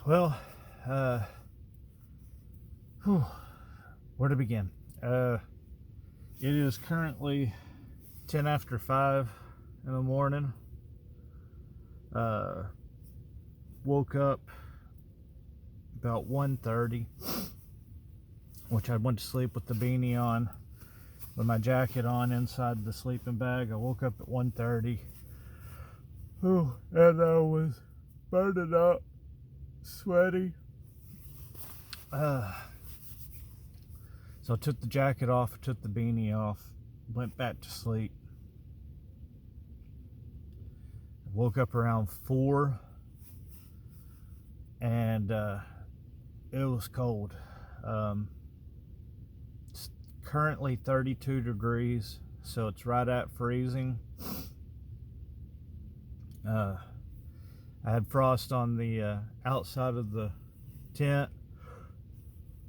Well, uh, where to begin? It is currently 10 after 5 in the morning. Woke up about 1:30, which I went to sleep with the beanie on, with my jacket on inside the sleeping bag. I woke up at 1:30. And I was burning up, sweaty. So I took the jacket off, took the beanie off, went back to sleep. I woke up around 4, and it was cold. It's currently 32 degrees, so it's right at freezing. I had frost on the outside of the tent,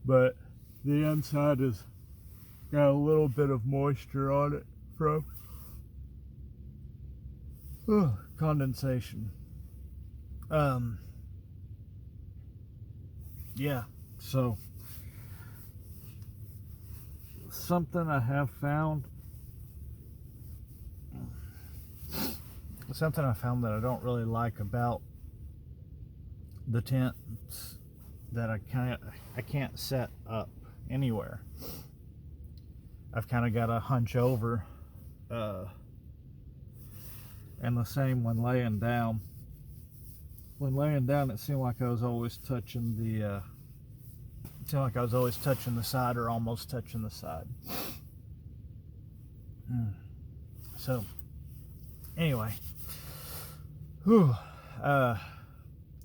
but the inside has got a little bit of moisture on it from condensation. Yeah, so something I found that I don't really like about the tents that I can't set up anywhere. I've kind of got to hunch over, and the same when laying down. When laying down, it seemed like I was always touching the side, or almost touching the side. So anyway,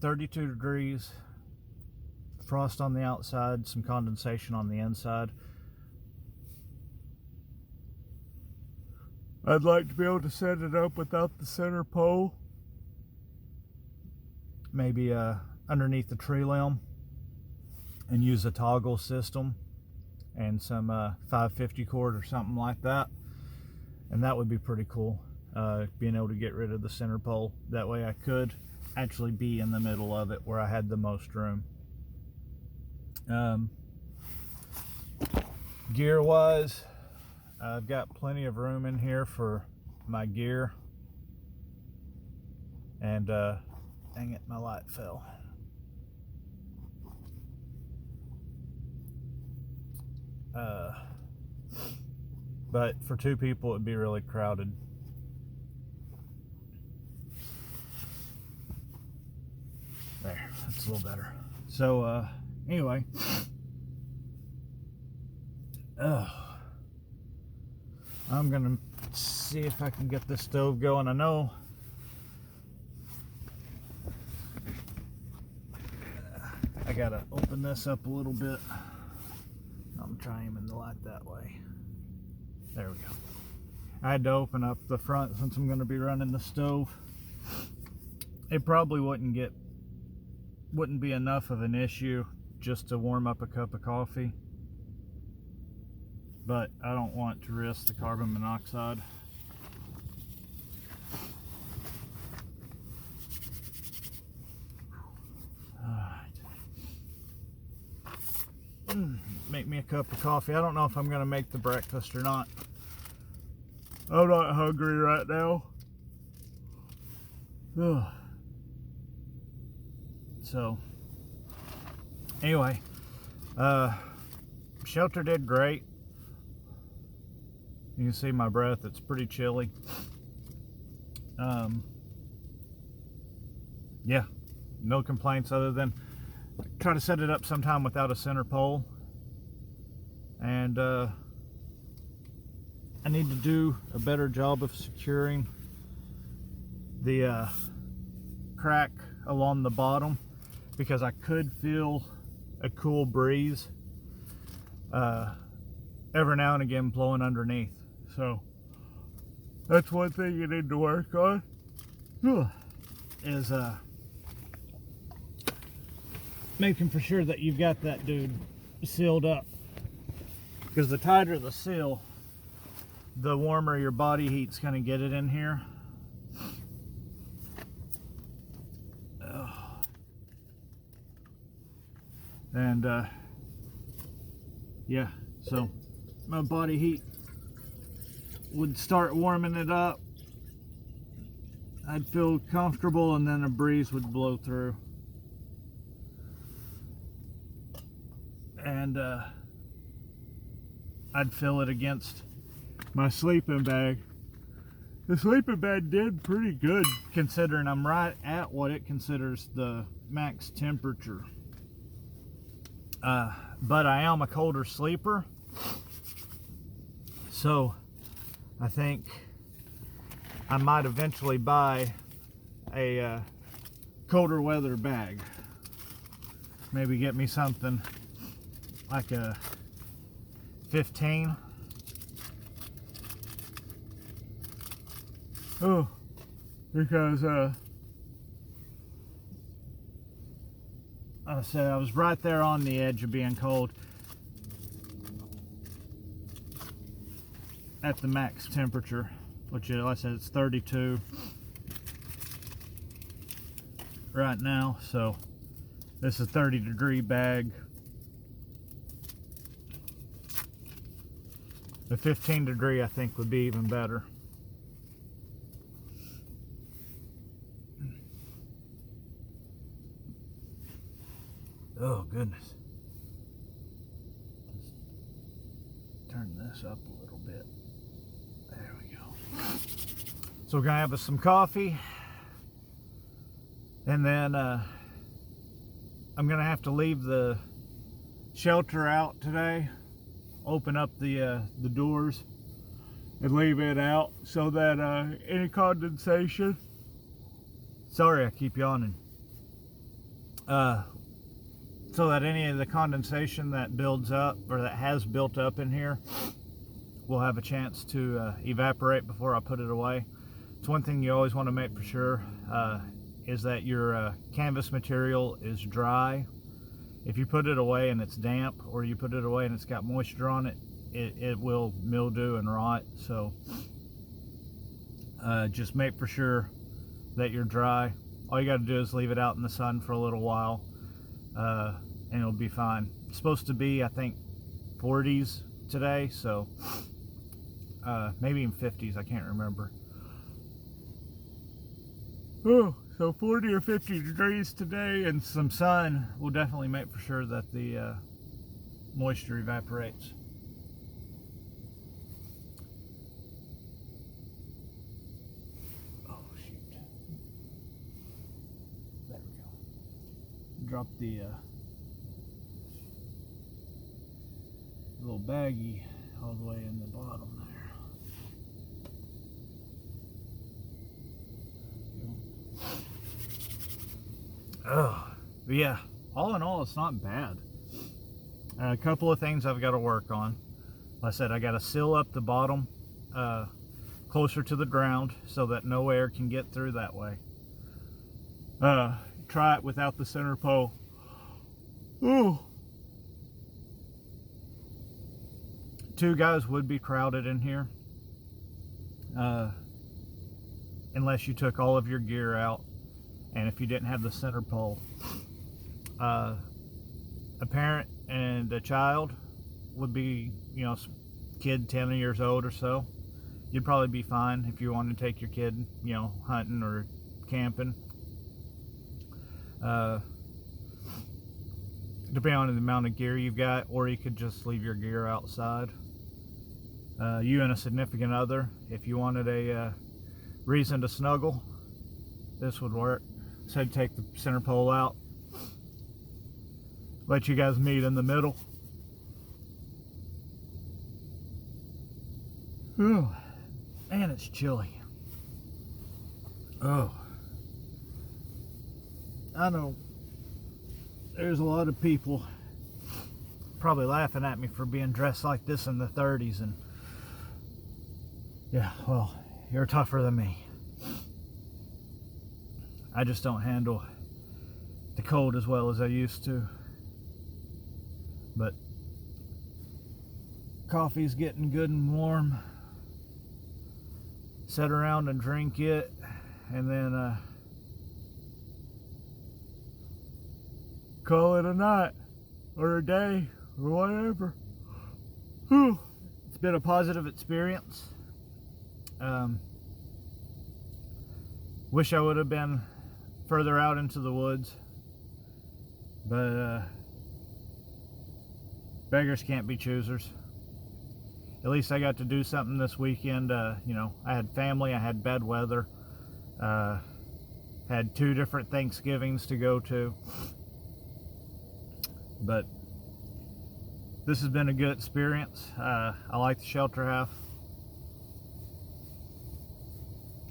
32 degrees, frost on the outside, some condensation on the inside. I'd like to be able to set it up without the center pole. Maybe underneath the tree limb, and use a toggle system and some 550 cord or something like that. And that would be pretty cool, being able to get rid of the center pole. That way I could actually be in the middle of it where I had the most room. Gear wise, I've got plenty of room in here for my gear. And dang it, my light fell. But for 2 people it'd be really crowded. There, that's a little better. So anyway, I'm gonna see if I can get this stove going. I know I gotta open this up a little bit. I'm trying the light that way. There we go. I had to open up the front since I'm going to be running the stove. It probably wouldn't be enough of an issue just to warm up a cup of coffee, but I don't want to risk the carbon monoxide. Make me a cup of coffee. I don't know if I'm gonna make the breakfast or not. I'm not hungry right now. So anyway, shelter did great. You can see my breath, it's pretty chilly. Yeah, no complaints other than try to set it up sometime without a center pole. And I need to do a better job of securing the crack along the bottom, because I could feel a cool breeze every now and again blowing underneath. So that's one thing you need to work on, is making for sure that you've got that dude sealed up. Because the tighter the seal, the warmer your body heat's going to get it in here. And yeah, so my body heat would start warming it up. I'd feel comfortable, and then a breeze would blow through. And I'd feel it against my sleeping bag. The sleeping bag did pretty good, considering I'm right at what it considers the max temperature. But I am a colder sleeper, so I think I might eventually buy a colder weather bag. Maybe get me something like a 15. Oh, because I said I was right there on the edge of being cold at the max temperature, which is, like I said, it's 32 right now. So this is a 30-degree bag. The 15-degree I think would be even better. Oh goodness. Let's turn this up a little bit. There we go. So we're gonna have us some coffee, and then I'm gonna have to leave the shelter out today. Open up the doors and leave it out so that any condensation. Sorry, I keep yawning. So that any of the condensation that builds up, or that has built up in here, will have a chance to evaporate before I put it away. It's one thing you always want to make for sure, is that your canvas material is dry. If you put it away and it's damp, or you put it away and it's got moisture on it, it will mildew and rot. So just make for sure that you're dry. All you got to do is leave it out in the sun for a little while, and it'll be fine. It's supposed to be, I think, 40s today, so maybe even 50s, I can't remember. Oh, so 40 or 50 degrees today, and some sun will definitely make for sure that the moisture evaporates. Oh shoot. There we go. Drop the little baggie all the way in the bottom there. Oh, but yeah, all in all, it's not bad. A couple of things I've got to work on. Like I said, I got to seal up the bottom closer to the ground so that no air can get through that way. Try it without the center pole. Ooh. 2 guys would be crowded in here, unless you took all of your gear out. And if you didn't have the center pole, a parent and a child would be, you know, kid 10 years old or so. You'd probably be fine if you wanted to take your kid, you know, hunting or camping. Depending on the amount of gear you've got, or you could just leave your gear outside. You and a significant other, if you wanted a reason to snuggle, this would work. So I'd take the center pole out, let you guys meet in the middle. Oh, man, it's chilly. Oh, I know there's a lot of people probably laughing at me for being dressed like this in the 30s, and yeah, well, you're tougher than me. I just don't handle the cold as well as I used to. But coffee's getting good and warm. Sit around and drink it, and then call it a night. or a day or whatever. Whew. It's been a positive experience. Wish I would have been further out into the woods, but beggars can't be choosers. At least I got to do something this weekend. You know, I had family, I had bad weather, had 2 different Thanksgivings to go to, but this has been a good experience. I like the shelter half.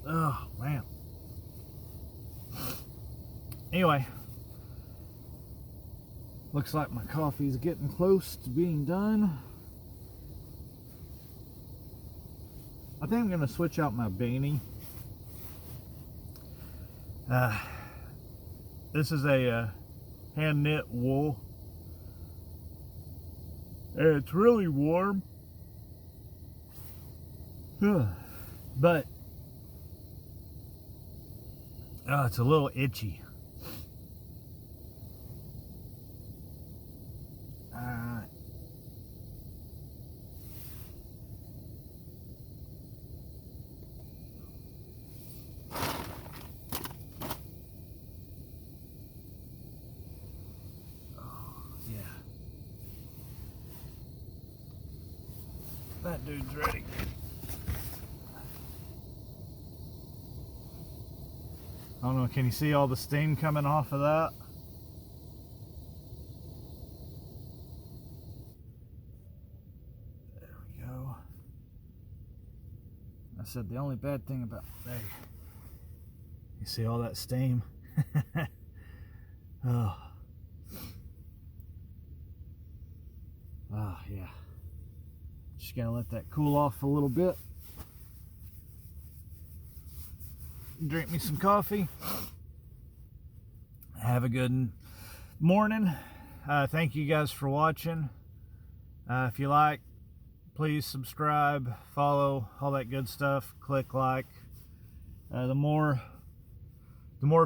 Oh man. Anyway, looks like my coffee's getting close to being done. I think I'm going to switch out my beanie. This is a hand knit wool, and it's really warm, but it's a little itchy. That dude's ready. I don't know, can you see all the steam coming off of that? There we go. I said the only bad thing about, there, you see all that steam? Oh. Oh, yeah. Just gotta let that cool off a little bit. Drink me some coffee. Have a good morning. Thank you guys for watching. If you like, please subscribe, follow, all that good stuff. Click like. The more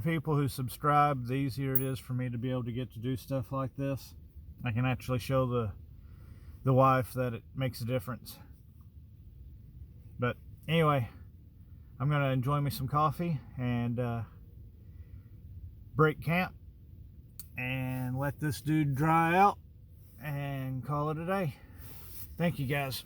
people who subscribe, the easier it is for me to be able to get to do stuff like this. I can actually show the wife that it makes a difference. But anyway, I'm gonna enjoy me some coffee and break camp and let this dude dry out and call it a day. Thank you guys.